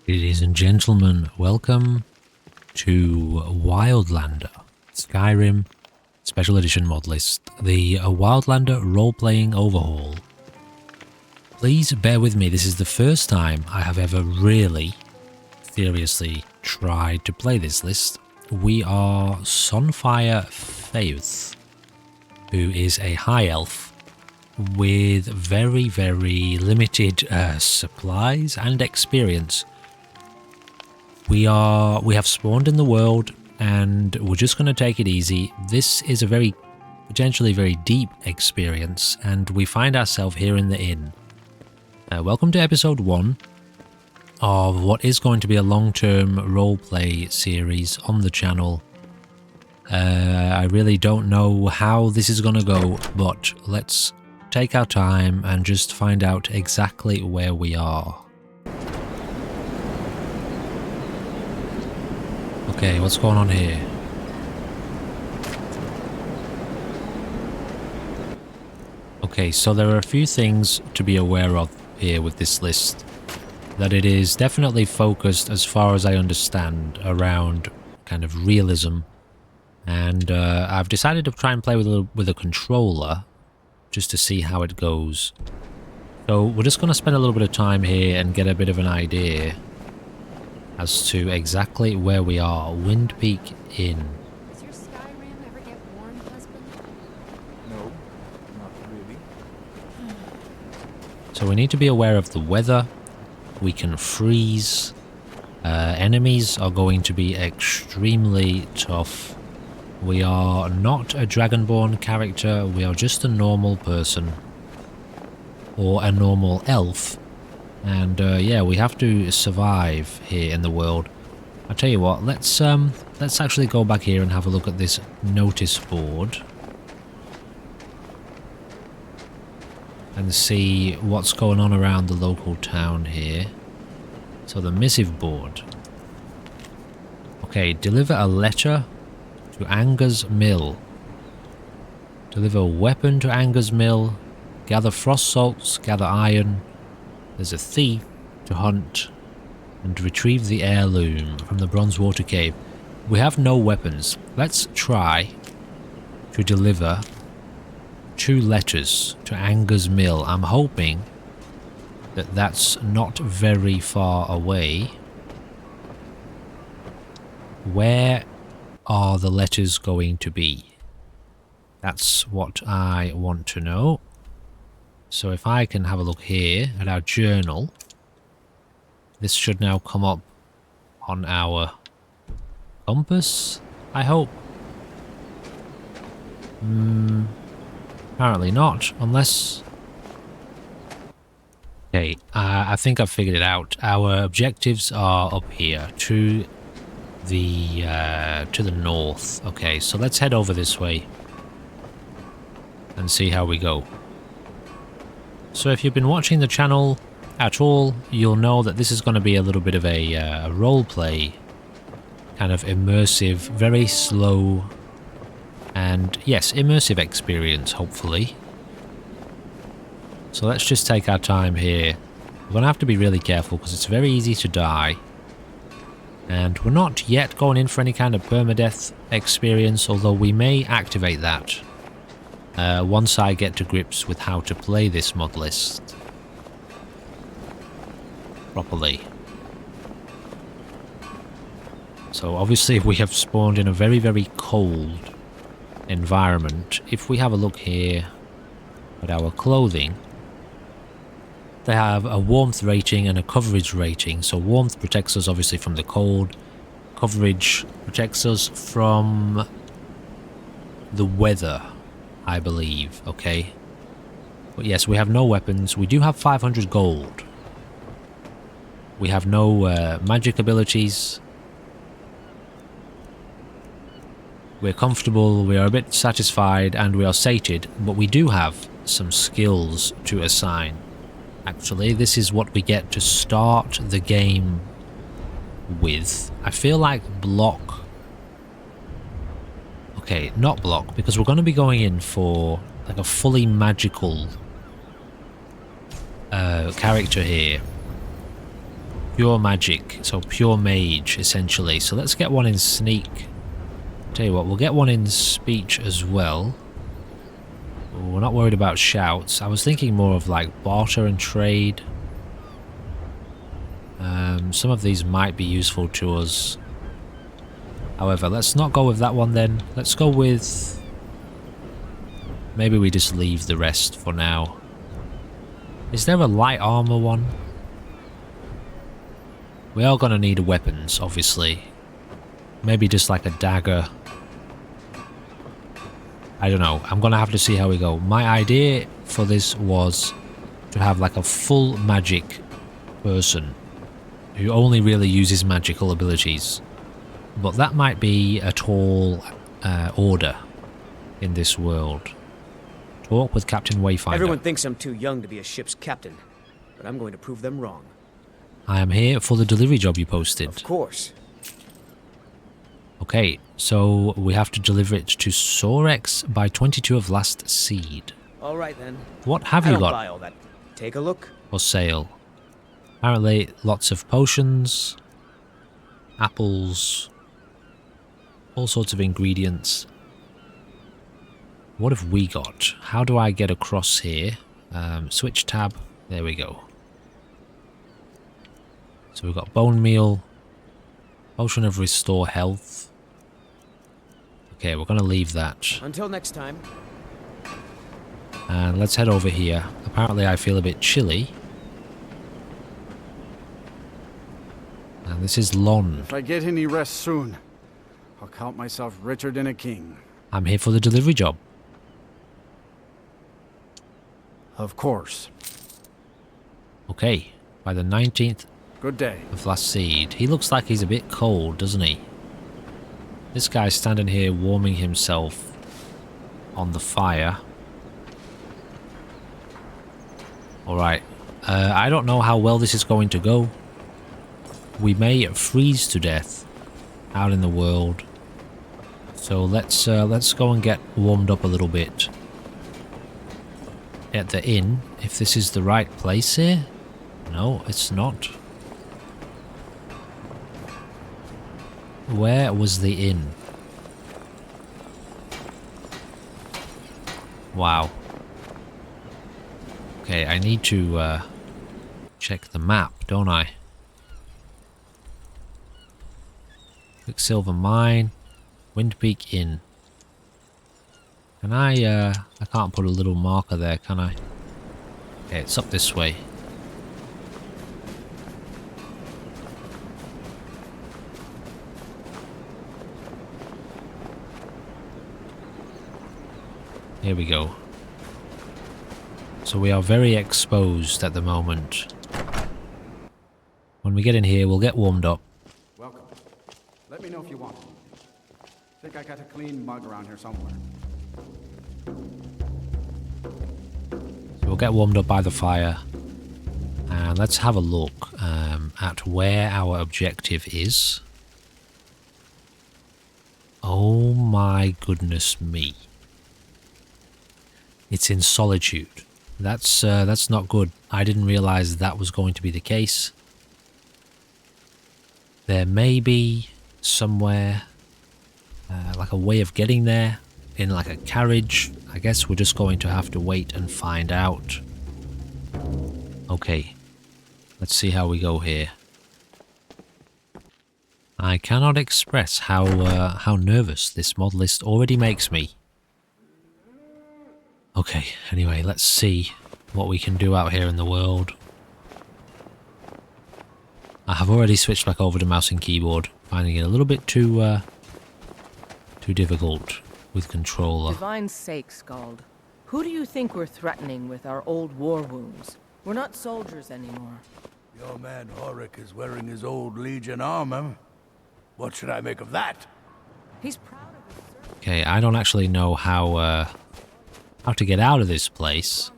Ladies and gentlemen, welcome to Wildlander, Skyrim Special Edition mod list, the Wildlander Role-Playing Overhaul. Please bear with me, this is the first time I have ever really, seriously tried to play this list. We are Sunfire Faith, who is a high elf with very, very limited supplies and experience. We have spawned in the world and we're just going to take it easy. This is a potentially very deep experience and we find ourselves here in the inn. Welcome to episode 1 of what is going to be a long-term roleplay series on the channel. I really don't know how this is going to go, but let's take our time and just find out exactly where we are. Okay, what's going on here? Okay, so there are a few things to be aware of here with this list. That it is definitely focused, as far as I understand, around kind of realism. And I've decided to try and play with a controller, just to see how it goes. So we're just going to spend a little bit of time here and get a bit of an idea as to exactly where we are. Wind Peak Inn. Does your Skyrim ever get warm, husband? No, not really. So we need to be aware of the weather. We can freeze. Enemies are going to be extremely tough. We are not a Dragonborn character, we are just a normal person. Or a normal elf. And yeah, we have to survive here in the world. I'll tell you what, let's actually go back here and have a look at this notice board. And see what's going on around the local town here. So the missive board. Okay, deliver a letter to Anger's Mill. Deliver a weapon to Anger's Mill. Gather frost salts, gather iron. There's a thief to hunt and retrieve the heirloom from the Bronzewater Cave. We have no weapons. Let's try to deliver 2 letters to Anger's Mill. I'm hoping that that's not very far away. Where are the letters going to be? That's what I want to know. So if I can have a look here at our journal, this should now come up on our compass, I hope. Apparently not, unless... Okay, I think I've figured it out. Our objectives are up here, to the north. Okay, so let's head over this way and see how we go. So if you've been watching the channel at all, you'll know that this is going to be a little bit of a roleplay, kind of immersive, very slow, and yes, immersive experience, hopefully. So let's just take our time here. We're going to have to be really careful because it's very easy to die. And we're not yet going in for any kind of permadeath experience, although we may activate that once I get to grips with how to play this mod list properly. So obviously we have spawned in a very, very cold environment. If we have a look here at our clothing, they have a warmth rating and a coverage rating. So warmth protects us obviously from the cold. Coverage protects us from the weather, I believe. Okay. But yes, we have no weapons. We do have 500 gold. We have no magic abilities. We're comfortable, we are a bit satisfied, and we are sated. But we do have some skills to assign. Actually, this is what we get to start the game with. I feel like block... Okay, not block, because we're going to be going in for like a fully magical character here. Pure magic, so pure mage, essentially. So let's get one in sneak. Tell you what, we'll get one in speech as well. We're not worried about shouts. I was thinking more of like barter and trade. Some of these might be useful to us. However, let's not go with that one then. Let's go with... maybe we just leave the rest for now. Is there a light armor one? We are going to need weapons, obviously. Maybe just like a dagger. I don't know. I'm going to have to see how we go. My idea for this was to have like a full magic person who only really uses magical abilities. But that might be a tall order in this world. Talk with Captain Wayfinder. Everyone thinks I'm too young to be a ship's captain, but I'm going to prove them wrong. I am here for the delivery job you posted. Of course. Okay, so we have to deliver it to Sorex by 22 of last seed. All right then. What have I you don't got buy all that. Take a look. for sale? Apparently lots of potions, apples, all sorts of ingredients. What have we got? How do I get across here? Switch tab. There we go. So we've got bone meal, potion of restore health. Okay, we're going to leave that. Until next time. And let's head over here. Apparently I feel a bit chilly. And this is Lon. If I get any rest soon, I'll count myself richer than a king. I'm here for the delivery job. Of course. Okay, by the 19th Good day. of last seed. He looks like he's a bit cold, doesn't he? This guy's standing here warming himself on the fire. Alright, I don't know how well this is going to go. We may freeze to death out in the world. So let's go and get warmed up a little bit at the inn, if this is the right place here. No, it's not. Where was the inn? Wow. Okay, I need to check the map, don't I? Quicksilver Mine, Windpeak Inn. Can I can't put a little marker there, can I? Okay, it's up this way. Here we go. So we are very exposed at the moment. When we get in here, we'll get warmed up. Welcome. Let me know if you want. Think I got a clean mug around here somewhere. So we'll get warmed up by the fire. And let's have a look at where our objective is. Oh my goodness me. It's in Solitude. That's not good. I didn't realize that was going to be the case. There may be somewhere like a way of getting there in like a carriage. I guess we're just going to have to wait and find out. Okay, let's see how we go here. I cannot express how nervous this mod list already makes me. Okay, anyway, let's see what we can do out here in the world. I have already switched back over to mouse and keyboard, finding it a little bit too difficult with controller. Divine sake, Scald. Who do you think we're threatening with our old war wounds? We're not soldiers anymore. Your man Horik is wearing his old Legion armor. What should I make of that? He's proud of his service. Okay, I don't actually know how to get out of this place.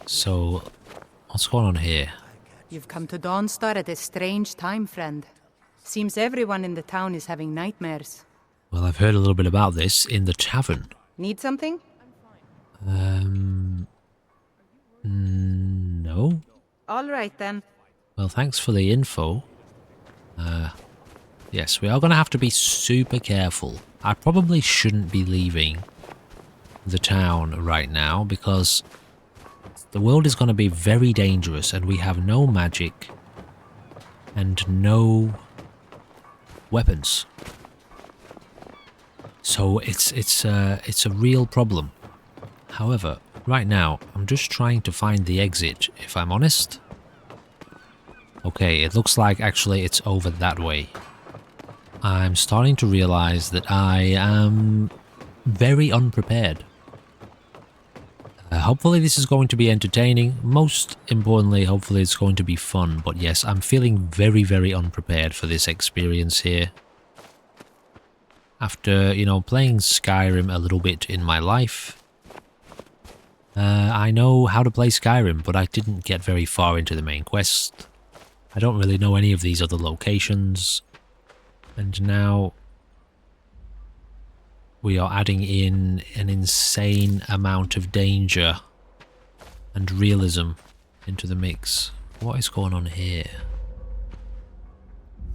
So, what's going on here? You've come to Dawnstar at a strange time, friend. Seems everyone in the town is having nightmares. Well, I've heard a little bit about this in the tavern. Need something? No? All right, then. Well, thanks for the info. Yes, we are going to have to be super careful. I probably shouldn't be leaving the town right now because the world is going to be very dangerous and we have no magic and no weapons. So it's a real problem. However, right now I'm just trying to find the exit, if I'm honest. Okay, it looks like actually it's over that way. I'm starting to realize that I am very unprepared. Hopefully this is going to be entertaining. Most importantly, hopefully it's going to be fun. But yes, I'm feeling very, very unprepared for this experience here. After, you know, playing Skyrim a little bit in my life, I know how to play Skyrim, but I didn't get very far into the main quest. I don't really know any of these other locations. And now we are adding in an insane amount of danger and realism into the mix. What is going on here?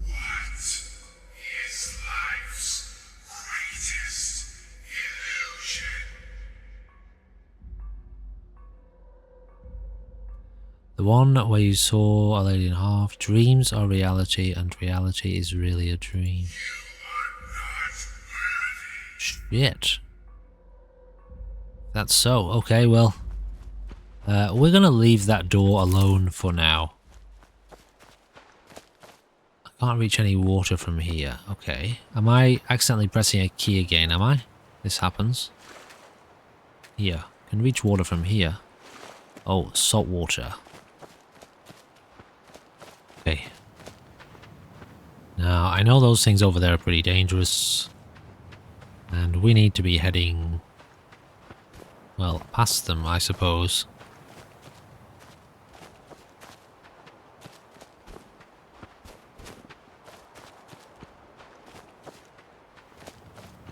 What is life's greatest illusion? The one where you saw a lady in half. Dreams are reality and reality is really a dream. Shit. That's so. Okay, well. We're gonna leave that door alone for now. I can't reach any water from here. Okay. Am I accidentally pressing a key again, am I? This happens. Here. Can reach water from here. Oh, salt water. Okay. Now, I know those things over there are pretty dangerous. And we need to be heading, well, past them, I suppose.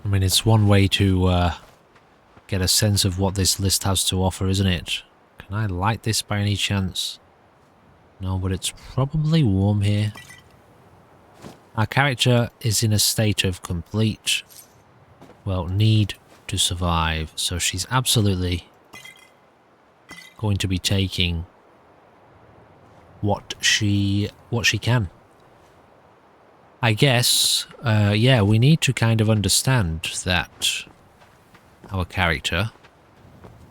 I mean, it's one way to get a sense of what this list has to offer, isn't it? Can I light this by any chance? No, but it's probably warm here. Our character is in a state of complete, well, need to survive, so she's absolutely going to be taking what she can. I guess, yeah, we need to kind of understand that our character,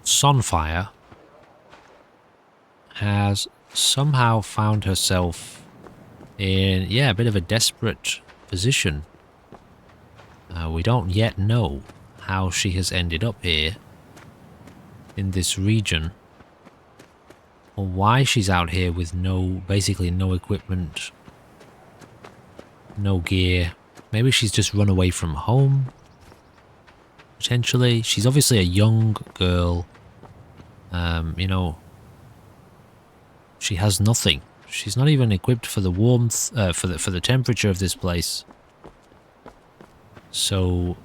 Sunfire, has somehow found herself in, yeah, a bit of a desperate position. We don't yet know how she has ended up here in this region, or why she's out here with basically no equipment, no gear. Maybe she's just run away from home, potentially. She's obviously a young girl, you know, she has nothing. She's not even equipped for the warmth, for the temperature of this place. So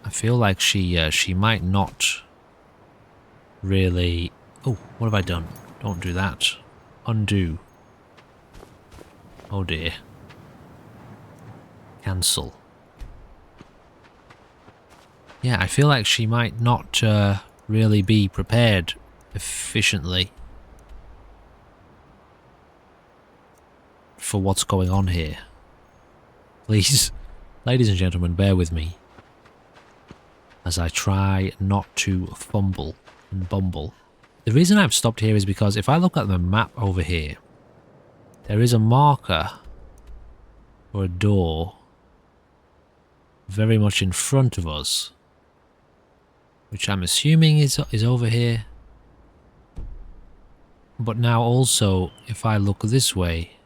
I feel like she might not really. Oh, what have I done? Don't do that. Undo. Oh dear. Cancel. Yeah, I feel like she might not really be prepared efficiently for what's going on here. Please, ladies and gentlemen, bear with me as I try not to fumble and bumble. The reason I've stopped here is because if I look at the map over here, there is a marker or a door very much in front of us, which I'm assuming is over here. But now also, if I look this way,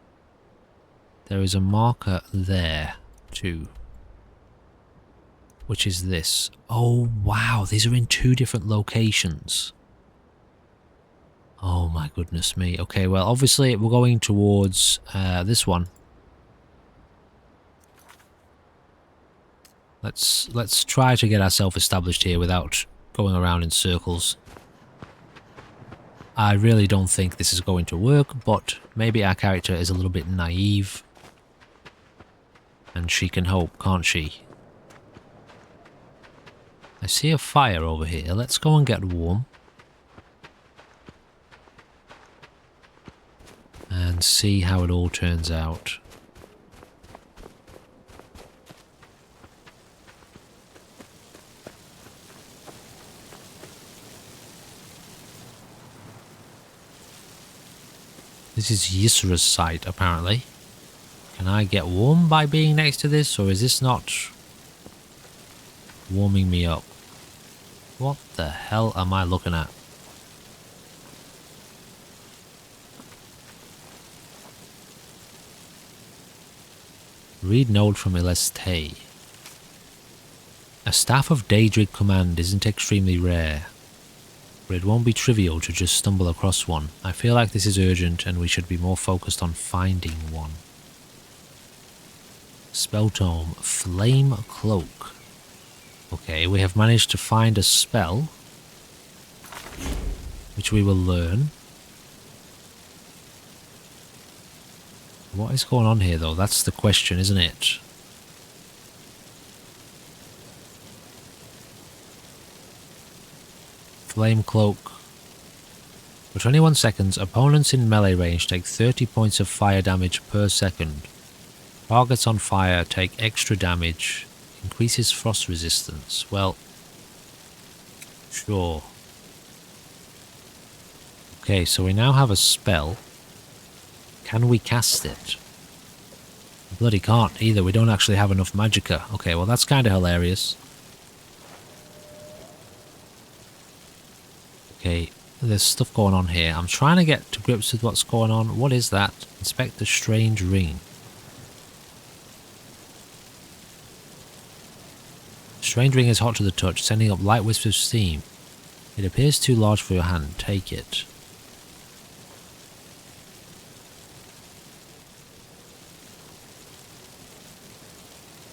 there is a marker there too, which is this. Oh wow, these are in two different locations. Oh my goodness me. Okay, well obviously we're going towards this one. Let's try to get ourselves established here without going around in circles. I really don't think this is going to work, but maybe our character is a little bit naive. And she can hope, can't she? I see a fire over here. Let's go and get warm. And see how it all turns out. This is Isra's site, apparently. Can I get warm by being next to this, or is this not warming me up? What the hell am I looking at? Read note from Eleste. A staff of Daedric command isn't extremely rare, but it won't be trivial to just stumble across one. I feel like this is urgent and we should be more focused on finding one. Spell tome, Flame Cloak. Okay, we have managed to find a spell, which we will learn. What is going on here though? That's the question, isn't it? Flame Cloak. For 21 seconds, opponents in melee range take 30 points of fire damage per second. Targets on fire take extra damage. Increases frost resistance. Well, sure. Okay, so we now have a spell. Can we cast it? We bloody can't either. We don't actually have enough magicka. Okay, well that's kind of hilarious. Okay, there's stuff going on here. I'm trying to get to grips with what's going on. What is that? Inspect the strange ring. Strange ring is hot to the touch, sending up light wisps of steam. It appears too large for your hand. Take it.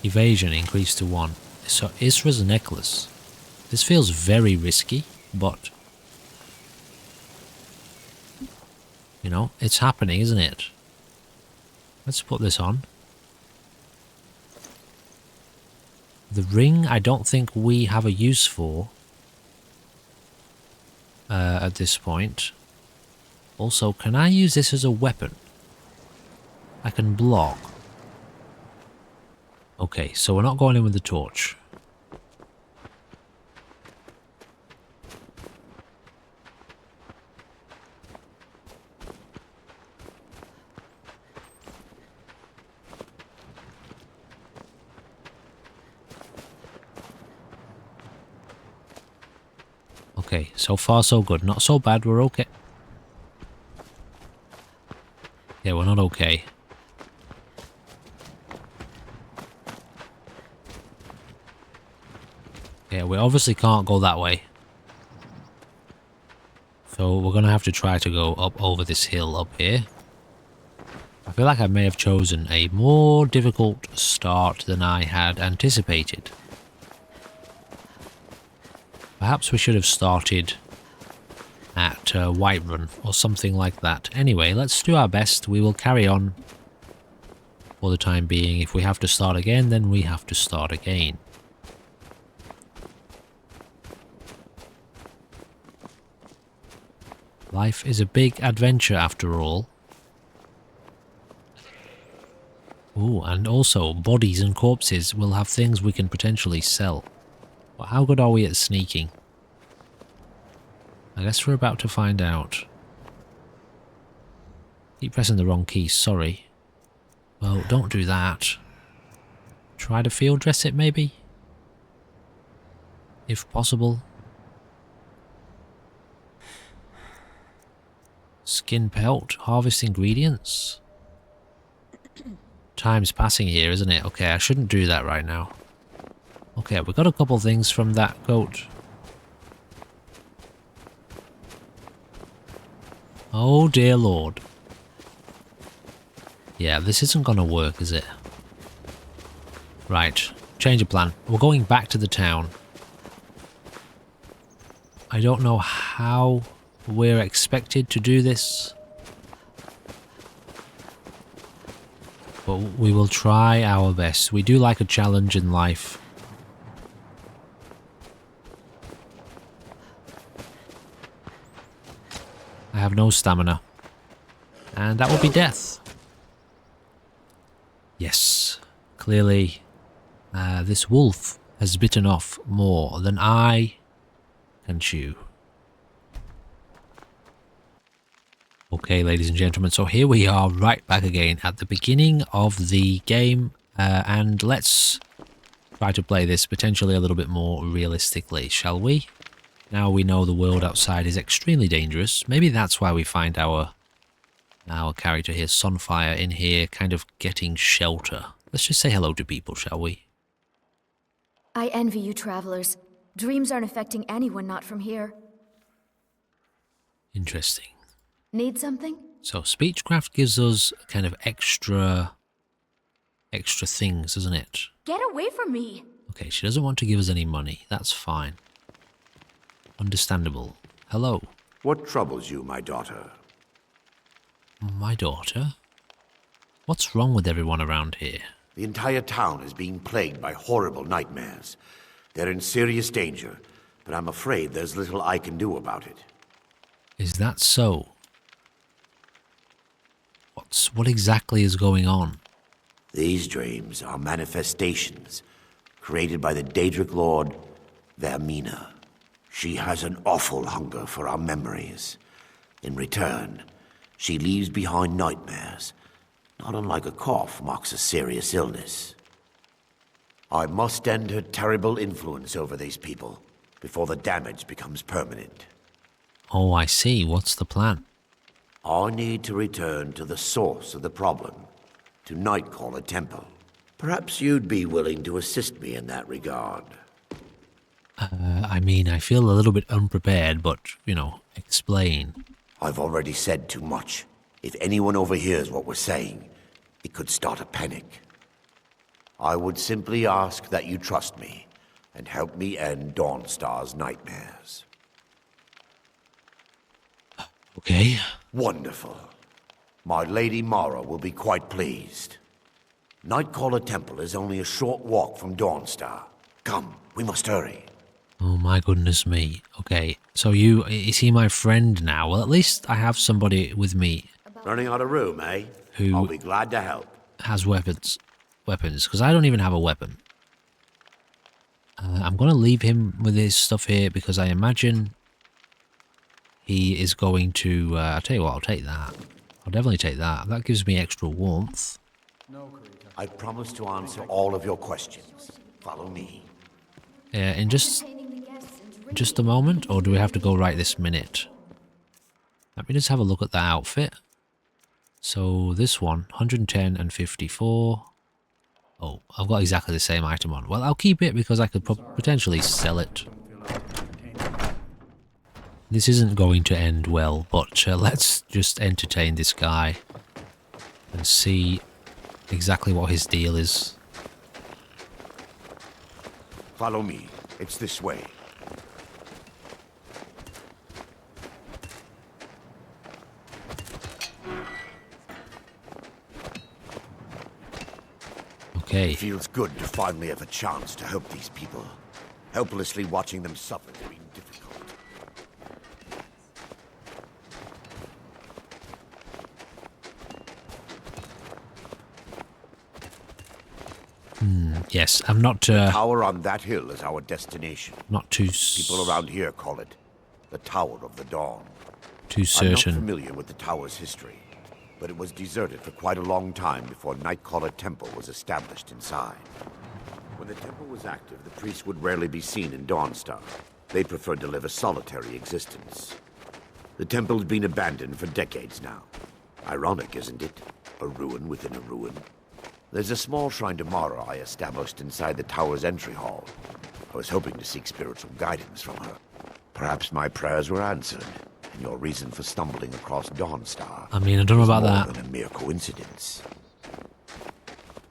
Evasion increased to 1. So Isra's necklace. This feels very risky, but you know, it's happening, isn't it? Let's put this on. The ring I don't think we have a use for at this point. Also, can I use this as a weapon? I can block. Okay, so we're not going in with the torch. Okay, so far so good. Not so bad, we're okay. Yeah, we're not okay. Yeah, we obviously can't go that way. So we're going to have to try to go up over this hill up here. I feel like I may have chosen a more difficult start than I had anticipated. Perhaps we should have started at Whiterun or something like that. Anyway, let's do our best. We will carry on for the time being. If we have to start again, then we have to start again. Life is a big adventure after all. Ooh, and also bodies and corpses will have things we can potentially sell. But how good are we at sneaking? I guess we're about to find out. Keep pressing the wrong key, sorry. Well, don't do that. Try to field dress it maybe? If possible. Skin pelt, harvest ingredients. Time's passing here, isn't it? Okay, I shouldn't do that right now. Okay, we got a couple things from that goat. Oh dear lord. Yeah, this isn't gonna work, is it? Right, change of plan. We're going back to the town. I don't know how we're expected to do this. But we will try our best. We do like a challenge in life. I have no stamina. And that will be death. Yes. Clearly, this wolf has bitten off more than I can chew. Okay, ladies and gentlemen, so here we are right back again at the beginning of the game, and let's try to play this potentially a little bit more realistically, shall we? Now we know the world outside is extremely dangerous. Maybe that's why we find our character here, Sunfire, in here kind of getting shelter. Let's just say hello to people, shall we? I envy you travelers. Dreams aren't affecting anyone not from here. Interesting. Need something? So Speechcraft gives us kind of extra things, doesn't it? Get away from me! Okay, she doesn't want to give us any money. That's fine. Understandable. Hello. What troubles you, my daughter? My daughter? What's wrong with everyone around here? The entire town is being plagued by horrible nightmares. They're in serious danger, but I'm afraid there's little I can do about it. Is that so? What exactly is going on? These dreams are manifestations created by the Daedric Lord, Vermina. She has an awful hunger for our memories. In return, she leaves behind nightmares, not unlike a cough marks a serious illness. I must end her terrible influence over these people before the damage becomes permanent. Oh, I see. What's the plan? I need to return to the source of the problem, to Nightcaller Temple. Perhaps you'd be willing to assist me in that regard. I mean, I feel a little bit unprepared, but, you know, explain. I've already said too much. If anyone overhears what we're saying, it could start a panic. I would simply ask that you trust me and help me end Dawnstar's nightmares. Okay. Wonderful. My Lady Mara will be quite pleased. Nightcaller Temple is only a short walk from Dawnstar. Come, we must hurry. Oh my goodness me. Okay, so is he my friend now? Well, at least I have somebody with me. Running out of room, eh? Who I'll be glad to help. Has weapons, because I don't even have a weapon. I'm going to leave him with his stuff here because I imagine he is going to... I'll tell you what, I'll take that. I'll definitely take that. That gives me extra warmth. I promise to answer all of your questions. Follow me. In just a moment, or do we have to go right this minute? Let me just have a look at that outfit. So this one, 110 and 54. Oh, I've got exactly the same item on. Well, I'll keep it because I could potentially sell it. This isn't going to end well, but let's just entertain this guy and see exactly what his deal is. Follow me. It's this way. Okay. It feels good to finally have a chance to help these people. Helplessly watching them suffer has been difficult. Yes, I'm not... The tower on that hill is our destination. Not too... People around here call it the Tower of the Dawn. Too certain. I'm not familiar with the tower's history, but it was deserted for quite a long time before Nightcaller Temple was established inside. When the temple was active, the priests would rarely be seen in Dawnstar. They preferred to live a solitary existence. The temple's been abandoned for decades now. Ironic, isn't it? A ruin within a ruin. There's a small shrine to Mara I established inside the tower's entry hall. I was hoping to seek spiritual guidance from her. Perhaps my prayers were answered, and your reason for stumbling across Dawnstar... I mean, I don't know about more that. than a mere coincidence.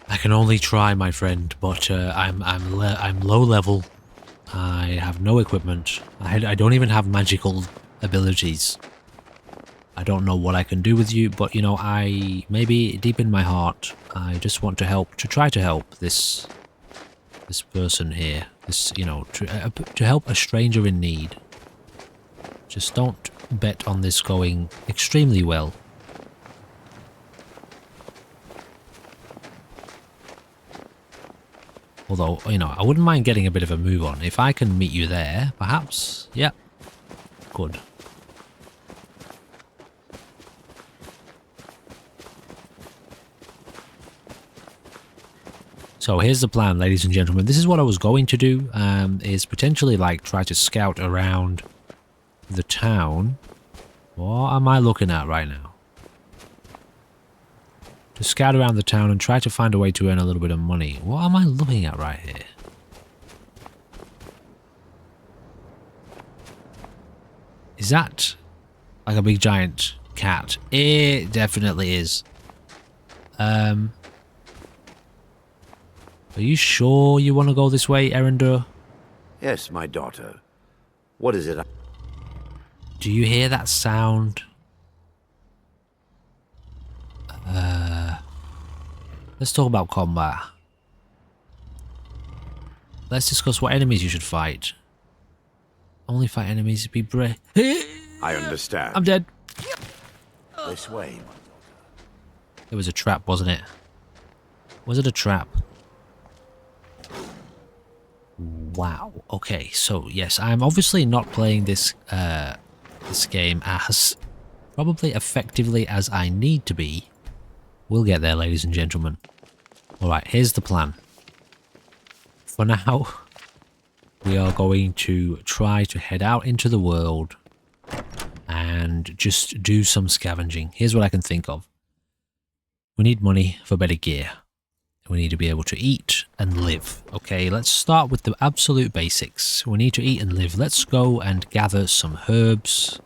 I can only try, my friend, but I'm low level. I have no equipment. I don't even have magical abilities. I don't know what I can do with you, but you know, maybe deep in my heart, I just want to help, to try to help this person here. This, you know, to help a stranger in need. Just don't bet on this going extremely well. Although, you know, I wouldn't mind getting a bit of a move on. If I can meet you there, perhaps. Yep. Good. So here's the plan, ladies and gentlemen. This is what I was going to do, is potentially like try to scout around the town. What am I looking at right now? To scout around the town and try to find a way to earn a little bit of money. What am I looking at right here? Is that like a big giant cat? It definitely is. Are you sure you want to go this way, Erender? Yes, my daughter. What is it? Do you hear that sound? Let's talk about combat. Let's discuss what enemies you should fight. Only fight enemies, be brave. I understand. I'm dead. This way. It was a trap, wasn't it? Was it a trap? Wow. Okay, so yes, I'm obviously not playing this this game as probably effectively as I need to be. We'll get there, ladies and gentlemen. Alright, here's the plan. For now, we are going to try to head out into the world and just do some scavenging. Here's what I can think of. We need money for better gear. We need to be able to eat and live. Okay, let's start with the absolute basics. We need to eat and live. Let's go and gather some herbs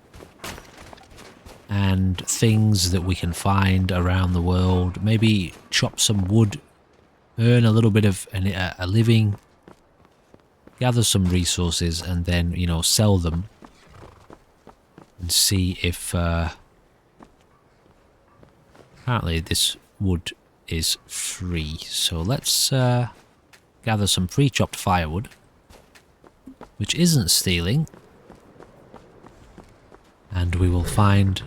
and things that we can find around the world. Maybe chop some wood, earn a little bit of a living, gather some resources, and then, you know, sell them and see if apparently this wood is free. So let's gather some pre-chopped firewood, which isn't stealing, and we will find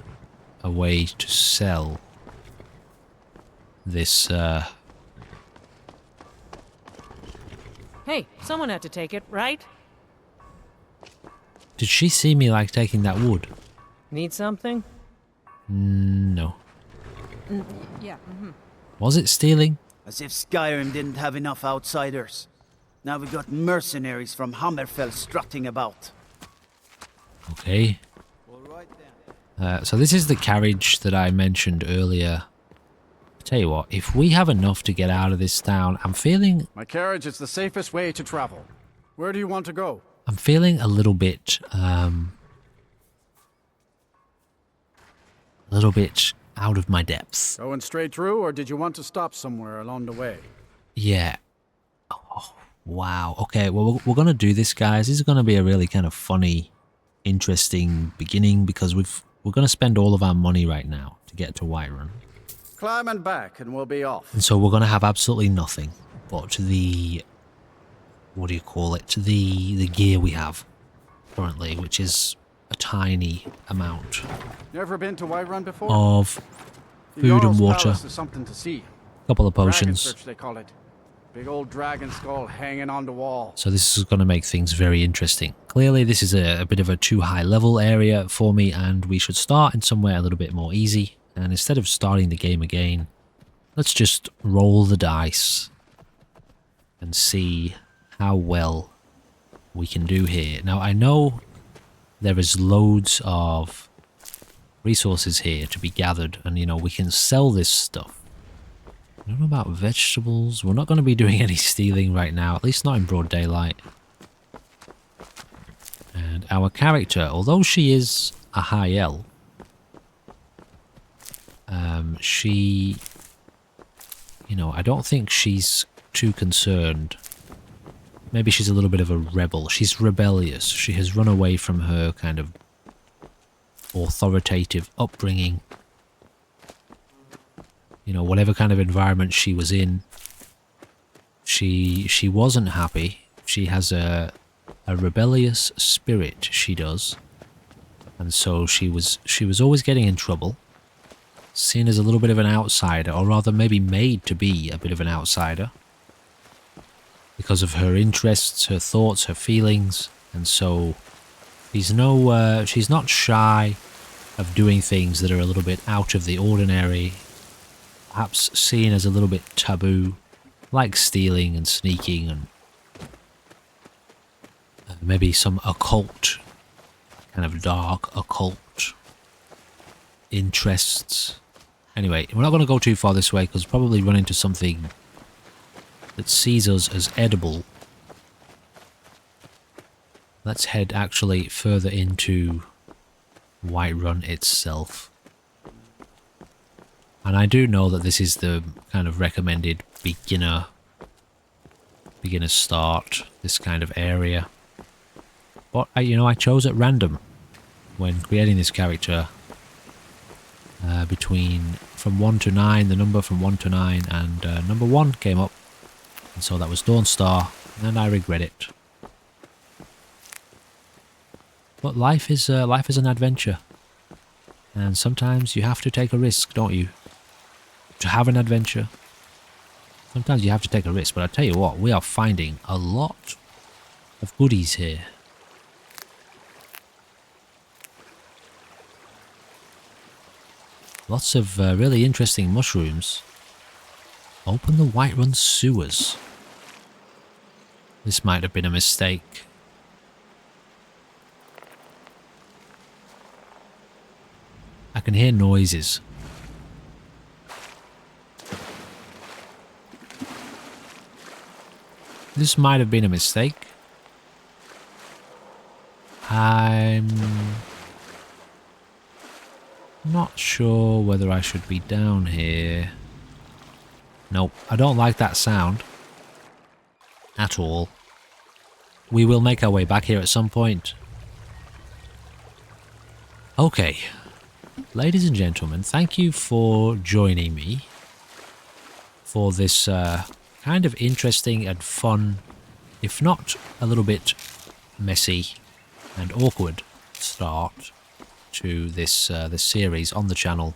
a way to sell this. Hey, someone had to take it, right? Did she see me like taking that wood? Need something? No. Yeah. Was it stealing? As if Skyrim didn't have enough outsiders. Now we got mercenaries from Hammerfell strutting about. Okay. So this is the carriage that I mentioned earlier. Tell you what, if we have enough to get out of this town, I'm feeling... My carriage is the safest way to travel. Where do you want to go? I'm feeling a little bit out of my depth. Going straight through, or did you want to stop somewhere along the way? Yeah. Oh, wow. Okay, well, we're going to do this, guys. This is going to be a really kind of funny, interesting beginning, because we're going to spend all of our money right now to get to Whiterun. Climb and back, and we'll be off. And so we're going to have absolutely nothing but the... what do you call it? The gear we have currently, which is a tiny amount. Never been to Whiterun before? Of food and water. Is something to see. A couple of potions. Dragon Search, they call it. Big old dragon skull hanging on the wall. So this is going to make things very interesting. Clearly this is a bit of a too high level area for me, and we should start in somewhere a little bit more easy. And instead of starting the game again, let's just roll the dice and see how well we can do here. Now I know there is loads of resources here to be gathered, and you know, we can sell this stuff. I don't know about vegetables. We're not going to be doing any stealing right now, at least not in broad daylight. And our character, although she is a high elf, she, you know, I don't think she's too concerned. Maybe she's a little bit of a rebel. She's rebellious. She has run away from her kind of authoritative upbringing. You know, whatever kind of environment she was in, she wasn't happy. She has a rebellious spirit, she does. And so she was always getting in trouble, seen as a little bit of an outsider, or rather maybe made to be a bit of an outsider because of her interests, her thoughts, her feelings. And so she's not shy of doing things that are a little bit out of the ordinary, perhaps seen as a little bit taboo, like stealing and sneaking and maybe some occult, kind of dark occult interests. Anyway, we're not going to go too far this way because we'll probably run into something that sees us as edible. Let's head actually further into Whiterun itself. And I do know that this is the kind of recommended beginner start, this kind of area. But I chose at random when creating this character. From 1 to 9, the number from 1 to 9, and number 1 came up, and so that was Dawnstar, and I regret it. But life is an adventure, and sometimes you have to take a risk, don't you? To have an adventure, sometimes you have to take a risk. But I tell you what, we are finding a lot of goodies here. Lots of really interesting mushrooms. Open the Whiterun sewers. This might have been a mistake. I can hear noises. This might have been a mistake. I'm not sure whether I should be down here. Nope, I don't like that sound. At all. We will make our way back here at some point. Okay. Ladies and gentlemen, thank you for joining me for this kind of interesting and fun, if not a little bit messy and awkward start to this this series on the channel.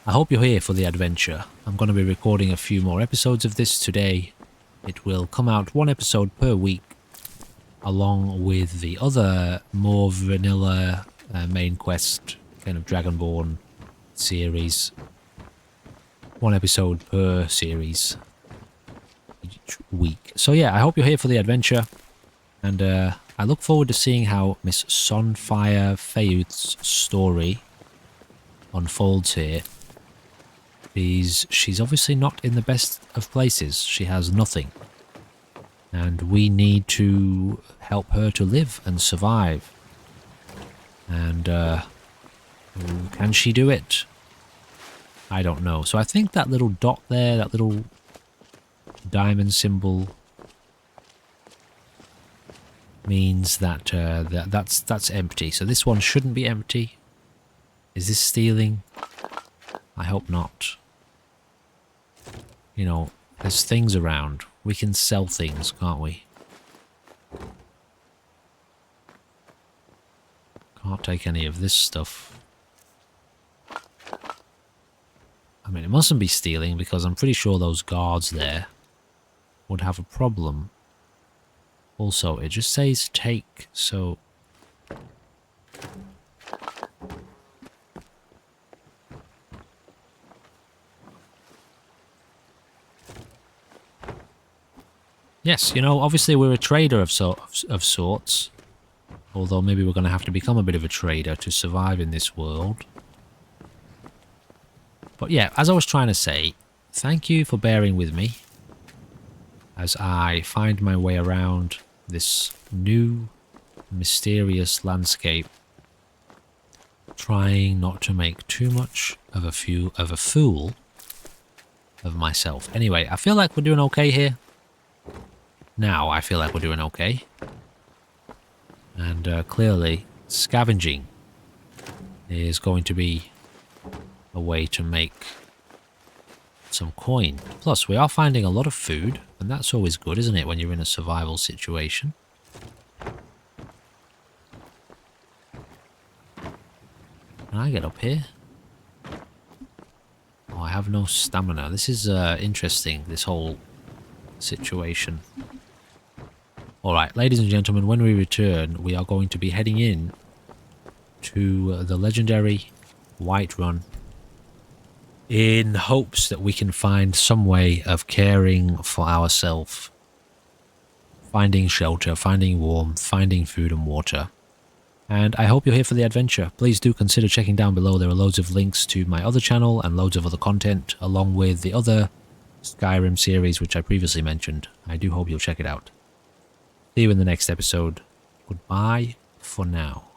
I hope you're here for the adventure. I'm going to be recording a few more episodes of this today. It will come out 1 episode per week, along with the other more vanilla main quest kind of Dragonborn series. 1 episode per series each week. So yeah, I hope you're here for the adventure, and I look forward to seeing how Miss Sunfire Fayouth's story unfolds here. She's obviously not in the best of places. She has nothing. And we need to help her to live and survive. And can she do it? I don't know. So I think that little dot there, that little diamond symbol, means that that's empty. So this one shouldn't be empty. Is this stealing? I hope not. You know, there's things around. We can sell things, can't we? Can't take any of this stuff. I mean, it mustn't be stealing because I'm pretty sure those guards there would have a problem. Also, it just says take, so... Yes, you know, obviously we're a trader of sorts. Although maybe we're going to have to become a bit of a trader to survive in this world. But yeah, as I was trying to say, thank you for bearing with me as I find my way around this new, mysterious landscape, trying not to make too much of a fool of myself. Anyway, I feel like we're doing okay here. Now I feel like we're doing okay. And clearly, scavenging is going to be a way to make some coin. Plus, we are finding a lot of food, and that's always good, isn't it, when you're in a survival situation? Can I get up here? Oh, I have no stamina. This is interesting, this whole situation. Alright, ladies and gentlemen, when we return, we are going to be heading in to the legendary Whiterun in hopes that we can find some way of caring for ourselves. Finding shelter, finding warmth, finding food and water. And I hope you're here for the adventure. Please do consider checking down below. There are loads of links to my other channel and loads of other content, along with the other Skyrim series which I previously mentioned. I do hope you'll check it out. See you in the next episode. Goodbye for now.